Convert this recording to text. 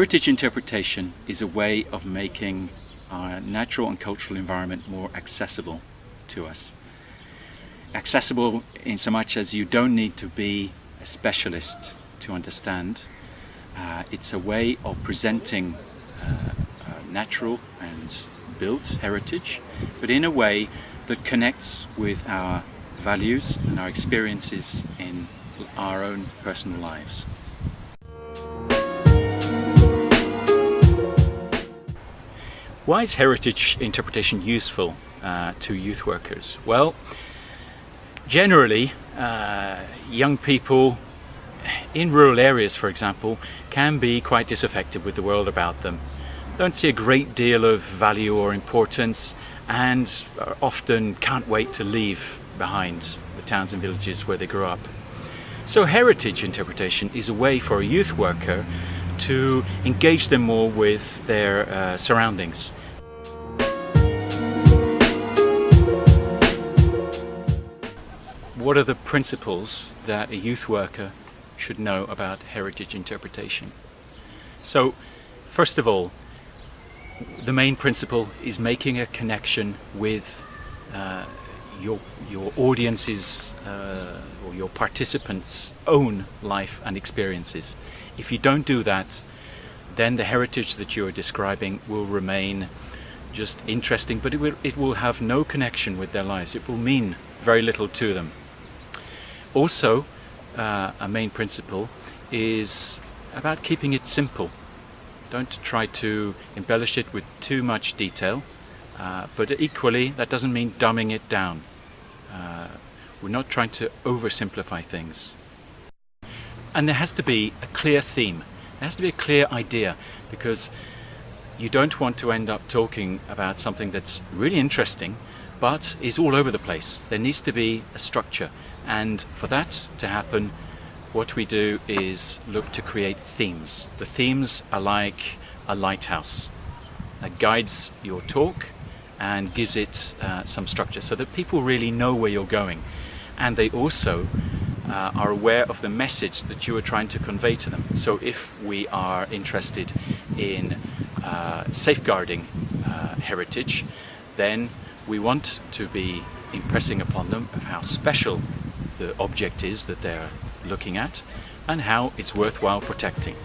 Heritage interpretation is a way of making our natural and cultural environment more accessible to us. Accessible in so much as you don't need to be a specialist to understand. It's a way of presenting natural and built heritage, but in a way that connects with our values and our experiences in our own personal lives. Why is heritage interpretation useful to youth workers? Well, generally, young people in rural areas, for example, can be quite disaffected with the world about them. Don't see a great deal of value or importance, and often can't wait to leave behind the towns and villages where they grew up. So heritage interpretation is a way for a youth worker to engage them more with their surroundings. What are the principles that a youth worker should know about heritage interpretation? So, first of all, the main principle is making a connection with your audience's or your participants' own life and experiences. If you don't do that, then the heritage that you are describing will remain just interesting, but it will have no connection with their lives. It will mean very little to them. Also, a main principle is about keeping it simple. Don't try to embellish it with too much detail, but equally that doesn't mean dumbing it down. We're not trying to oversimplify things. And there has to be a clear theme. There has to be a clear idea, because you don't want to end up talking about something that's really interesting but is all over the place. There needs to be a structure, and for that to happen, what we do is look to create themes. The themes are like a lighthouse that guides your talk and gives it some structure so that people really know where you're going, and they also are aware of the message that you are trying to convey to them. So if we are interested in safeguarding heritage, then we want to be impressing upon them of how special the object is that they're looking at and how it's worthwhile protecting.